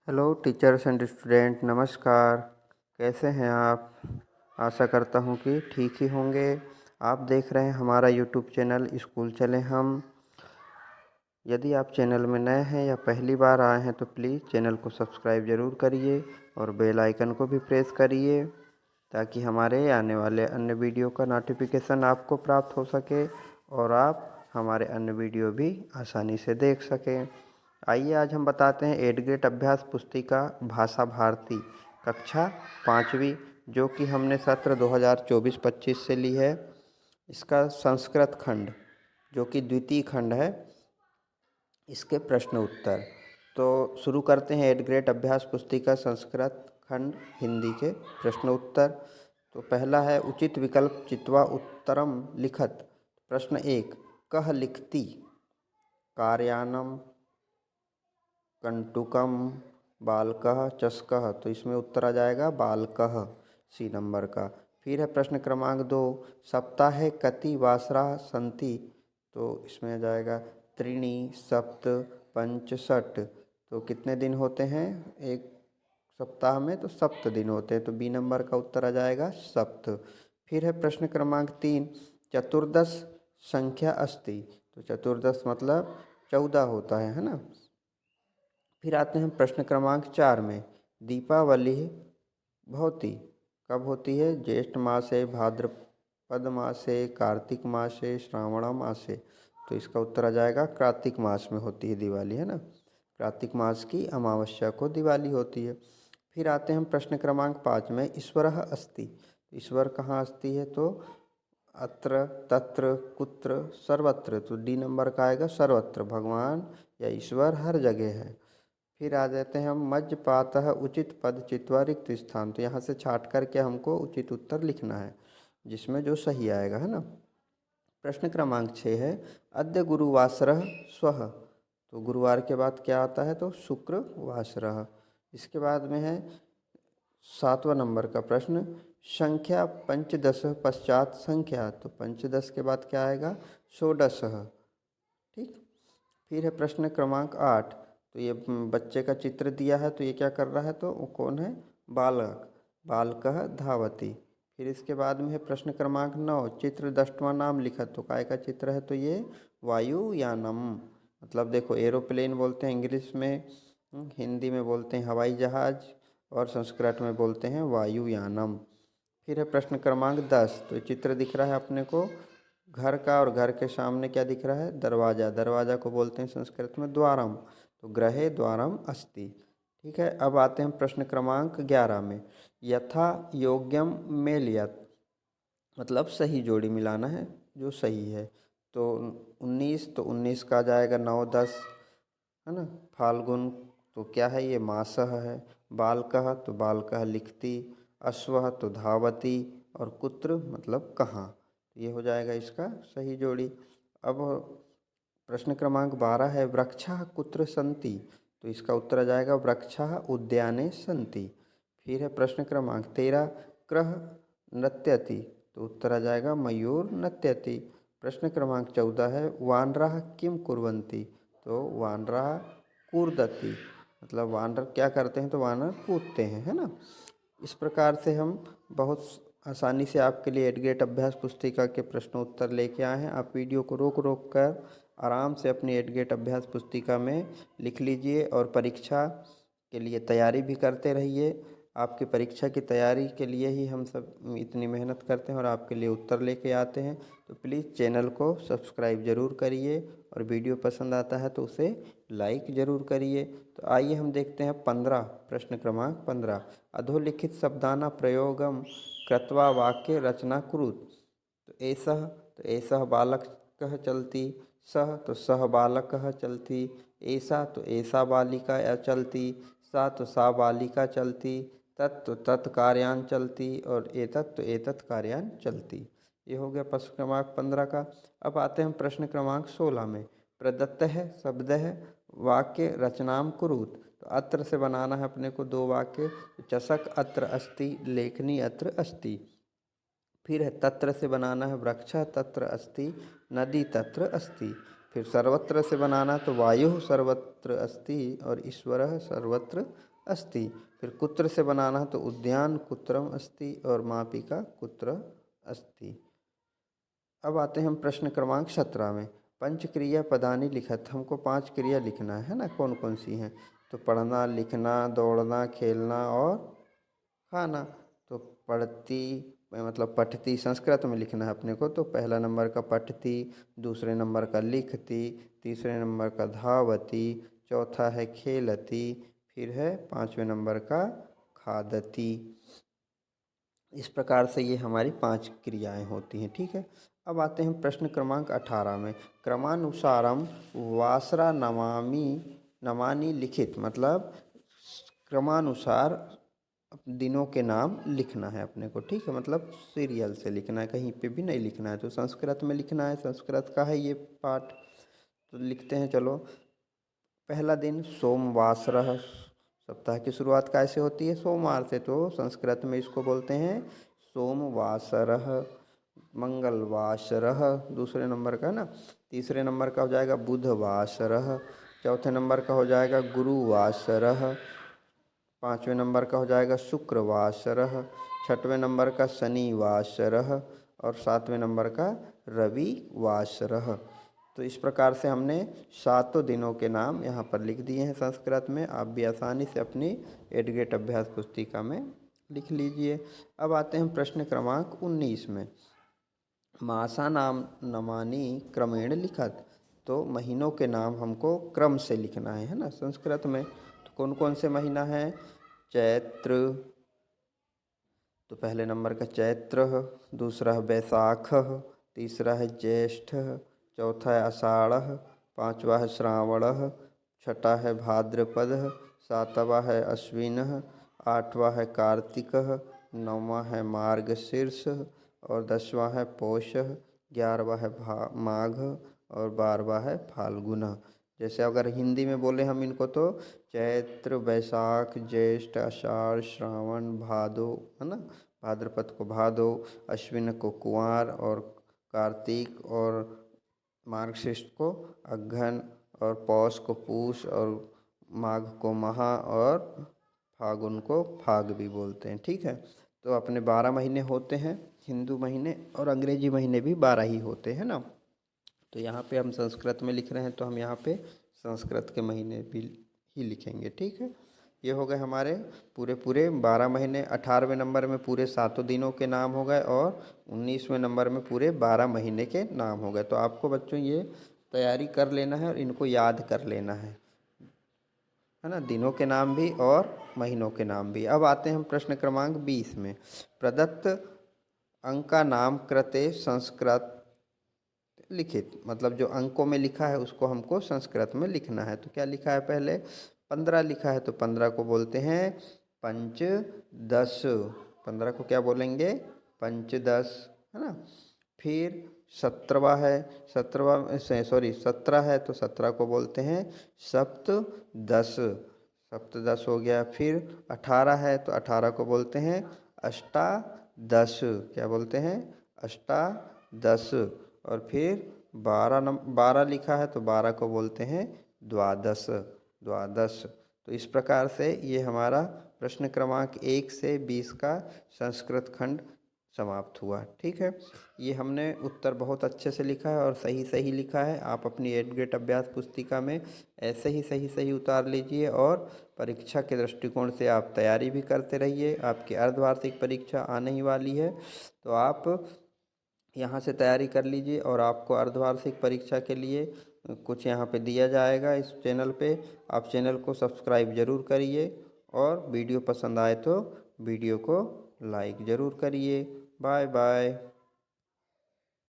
Hello teachers and student, नमस्कार। कैसे हैं आप? आशा करता हूँ कि ठीक ही होंगे। आप देख रहे हैं हमारा यूट्यूब चैनल स्कूल चले हम। यदि आप चैनल में नए हैं या पहली बार आए हैं तो प्लीज़ चैनल को सब्सक्राइब ज़रूर करिए और बेल आइकन को भी प्रेस करिए ताकि हमारे आने वाले अन्य वीडियो का नोटिफिकेशन आपको प्राप्त हो सके और आप हमारे अन्य वीडियो भी आसानी से देख सकें। आइए आज हम बताते हैं 8th ग्रेड अभ्यास पुस्तिका भाषा भारती कक्षा 5वीं, जो कि हमने सत्र 2024-25 से ली है। इसका संस्कृत खंड, जो कि द्वितीय खंड है, इसके प्रश्न उत्तर। तो शुरू करते हैं 8th ग्रेड अभ्यास पुस्तिका संस्कृत खंड हिंदी के प्रश्न उत्तर। तो पहला है उचित विकल्प चित्वा उत्तरम लिखत। प्रश्न 1, कह लिखती कार्यानम कंटुकम बालकः चषकः। तो इसमें उत्तर आ जाएगा बालकः, सी नंबर का। फिर है प्रश्न क्रमांक 2, सप्ताहे कति वासराः सन्ति। तो इसमें आ जाएगा त्रीणि सप्त पंच षट्। तो कितने दिन होते हैं एक सप्ताह में? तो सप्त दिन होते हैं, तो बी नंबर का उत्तर आ जाएगा सप्त। फिर है प्रश्न क्रमांक 3, चतुर्दश संख्या अस्ति। तो चतुर्दश मतलब 14 होता है ना। फिर आते हैं प्रश्न क्रमांक 4 में, दीपावली भवति कब होती है? ज्येष्ठ मासे, भाद्रपद मासे, कार्तिक मासे, श्रावण मासे। तो इसका उत्तर आ जाएगा कार्तिक मास में होती है दिवाली, है ना। कार्तिक मास की अमावस्या को दिवाली होती है। फिर आते हैं हम प्रश्न क्रमांक 5 में, ईश्वरः अस्ति। ईश्वर कहाँ अस्ति है? तो अत्र तत्र कुत्र सर्वत्र। तो डी नंबर का आएगा सर्वत्र। भगवान या ईश्वर हर जगह है। फिर आ जाते हैं हम मज्जपातः उचित पद चित्वा रिक्त स्थान। तो यहाँ से छाट करके हमको उचित उत्तर लिखना है जिसमें जो सही आएगा, है ना। प्रश्न क्रमांक 6 है, अद्य गुरुवासरः स्वः। तो गुरुवार के बाद क्या आता है? तो शुक्रवासरः। इसके बाद में है 7वां नंबर का प्रश्न, संख्या पंचदश पश्चात संख्या। तो पंचदश के बाद क्या आएगा? षोडशः। ठीक। फिर है प्रश्न क्रमांक 8। तो ये बच्चे का चित्र दिया है, तो ये क्या कर रहा है? तो वो कौन है? बालक। बालकः धावति। फिर इसके बाद में है प्रश्न क्रमांक 9, चित्र दृष्टवा नाम लिखत। तो काय का चित्र है? तो ये वायुयानम, मतलब देखो एरोप्लेन बोलते हैं इंग्लिश में, हिंदी में बोलते हैं हवाई जहाज और संस्कृत में बोलते हैं वायुयानम। फिर है प्रश्न क्रमांक 10। तो चित्र दिख रहा है अपने को घर का, और घर के सामने क्या दिख रहा है? दरवाज़ा। दरवाज़ा को बोलते हैं संस्कृत में द्वारम। तो गृहे द्वारम अस्ति। ठीक है। अब आते हैं प्रश्न क्रमांक 11 में, यथा योग्यम मेलयत, मतलब सही जोड़ी मिलाना है जो सही है। तो 19, तो 19 का आ जाएगा 9 10, है ना। फाल्गुन, तो क्या है ये? मासः है। बालकः, तो बालकः लिखती। अश्वः, तो धावती। और कुत्र मतलब कहाँ। ये हो जाएगा इसका सही जोड़ी। अब प्रश्न क्रमांक 12 है, वृक्षाः कुत्र सन्ति। तो इसका उत्तर आ जाएगा वृक्षाः उद्याने सन्ति। फिर है प्रश्न क्रमांक 13, क्रः नृत्यति। तो उत्तर आ जाएगा मयूर नृत्यति। प्रश्न क्रमांक 14 है, वानराः किं कुर्वन्ति। तो वानराः कूर्दति, मतलब वानर क्या करते हैं? तो वानर कूदते हैं, है ना। इस प्रकार से हम बहुत आसानी से आपके लिए 8th ग्रेड अभ्यास पुस्तिका के प्रश्न उत्तर लेके आए हैं। आप वीडियो को रोक रोक कर आराम से अपनी 8th ग्रेड अभ्यास पुस्तिका में लिख लीजिए और परीक्षा के लिए तैयारी भी करते रहिए। आपकी परीक्षा की तैयारी के लिए ही हम सब इतनी मेहनत करते हैं और आपके लिए उत्तर लेके आते हैं। तो प्लीज़ चैनल को सब्सक्राइब ज़रूर करिए और वीडियो पसंद आता है तो उसे लाइक ज़रूर करिए। तो आइए हम देखते हैं 15, प्रश्न क्रमांक 15, अधोलिखित शब्दानां प्रयोगम कृत्वा वाक्य रचना कुरुत। तो एषः बालकः चलति, सः, तो सः बालकः चलति, एषा, तो एषा बालिका चलति, सा, तो सा बालिका चलती, तत्, तो तत् कार्यान चलती, और एतत्, तो एतत् कार्यान चलती। ये हो गया प्रश्न क्रमांक 15 का। अब आते हैं प्रश्न क्रमांक 16 में, प्रदत्तः शब्दः वाक्य रचनाम कुरुत। तो अत्र से बनाना है अपने को 2 वाक्य, चषक अत्र अस्ति, लेखनी अत्र अस्ति। फिर है तत्र से बनाना है वृक्ष तत्र अस्ति, नदी तत्र अस्ति। फिर सर्वत्र से बनाना तो वायुः सर्वत्र अस्ति और ईश्वरः सर्वत्र अस्ति। फिर कुत्र से बनाना तो उद्यान कुत्रम अस्ति और मापिका कुत्र अस्ति। अब आते हैं हम प्रश्न क्रमांक 17 में। पंचक्रिया पदानि लिखत, हमको 5 क्रिया लिखना है ना, कौन कौन सी हैं? तो पढ़ना, लिखना, दौड़ना, खेलना और खाना। तो पढ़ती मतलब पठती संस्कृत में लिखना है अपने को, तो पहला नंबर का पठती, दूसरे नंबर का लिखती, तीसरे नंबर का धावती, चौथा है खेलती, फिर है 5वें नंबर का खादती। इस प्रकार से ये हमारी 5 क्रियाएं होती हैं। ठीक है। अब आते हैं प्रश्न क्रमांक 18 में। क्रमानुसारम वासरा नमानि लिखित, मतलब क्रमानुसार दिनों के नाम लिखना है अपने को। ठीक है, मतलब सीरियल से लिखना है, कहीं पे भी नहीं लिखना है। तो संस्कृत में लिखना है, संस्कृत का है ये पाठ, तो लिखते हैं। चलो, पहला दिन सोमवासरः, सप्ताह की शुरुआत कैसे होती है? सोमवार से, तो संस्कृत में इसको बोलते हैं सोमवासरः। मंगलवासरः दूसरे नंबर का ना। तीसरे नंबर का हो जाएगा बुधवासरः। चौथे नंबर का हो जाएगा गुरुवासरः। 5वें नंबर का हो जाएगा शुक्रवासरः। 6वें नंबर का शनिवासरः और 7वें नंबर का रविवासरः। तो इस प्रकार से हमने 7 दिनों के नाम यहाँ पर लिख दिए हैं संस्कृत में। आप भी आसानी से अपनी एडगेट अभ्यास पुस्तिका में लिख लीजिए। अब आते हैं प्रश्न क्रमांक 19 में। मासा नाम नमानि क्रमेण लिखत, तो महीनों के नाम हमको क्रम से लिखना है ना संस्कृत में। तो कौन कौन से महीना है? चैत्र, तो पहले नंबर का चैत्र, दूसरा है बैसाख, तीसरा है ज्येष्ठ, चौथा है आषाढ़, 5वां है श्रावण, 6वां है भाद्रपद, 7वां है अश्विन, 8वां है कार्तिक, 9वां है मार्गशीर्ष और 10वां है पौष, 11वां है माघ और 12वां है फाल्गुन। जैसे अगर हिंदी में बोले हम इनको, तो चैत्र, बैसाख, ज्येष्ठ, आषाढ़, श्रावण, भादो, है ना, भाद्रपद को भादो, अश्विन को कुंवार और कार्तिक और मार्गशीर्ष को अघ्न और पौष को पूष और माघ को महा और फागुन को फाग भी बोलते हैं। ठीक है। तो अपने 12 महीने होते हैं हिंदू महीने, और अंग्रेजी महीने भी 12 ही होते हैं ना। तो यहाँ पे हम संस्कृत में लिख रहे हैं, तो हम यहाँ पे संस्कृत के महीने भी ही लिखेंगे। ठीक है। ये हो गए हमारे पूरे 12 महीने। 18वें नंबर में पूरे 7 दिनों के नाम हो गए और 19वें नंबर में पूरे 12 महीने के नाम हो गए। तो आपको बच्चों ये तैयारी कर लेना है और इनको याद कर लेना है ना, दिनों के नाम भी और महीनों के नाम भी। अब आते हैं हम प्रश्न क्रमांक 20 में। प्रदत्त अंका नाम कृते संस्कृत लिखित, मतलब जो अंकों में लिखा है उसको हमको संस्कृत में लिखना है। तो क्या लिखा है? पहले 15 लिखा है, तो 15 को बोलते हैं पंचदश। 15 को क्या बोलेंगे? पंचदश, है ना। फिर 17वां है, 17 है, तो 17 को बोलते हैं सप्तदश। सप्तदश हो गया। फिर 18 है, तो 18 को बोलते हैं अष्टादश। क्या बोलते हैं? अष्टादश। और फिर 12 लिखा है, तो 12 को बोलते हैं द्वादश। द्वादश। तो इस प्रकार से ये हमारा प्रश्न क्रमांक 1 से 20 का संस्कृत खंड समाप्त हुआ। ठीक है। ये हमने उत्तर बहुत अच्छे से लिखा है और सही सही लिखा है। आप अपनी एडगेट अभ्यास पुस्तिका में ऐसे ही सही उतार लीजिए और परीक्षा के दृष्टिकोण से आप तैयारी भी करते रहिए। आपकी अर्धवार्षिक परीक्षा आने ही वाली है, तो आप यहाँ से तैयारी कर लीजिए। और आपको अर्धवार्षिक परीक्षा के लिए कुछ यहाँ पे दिया जाएगा इस चैनल पे। आप चैनल को सब्सक्राइब ज़रूर करिए और वीडियो पसंद आए तो वीडियो को लाइक ज़रूर करिए। Bye bye.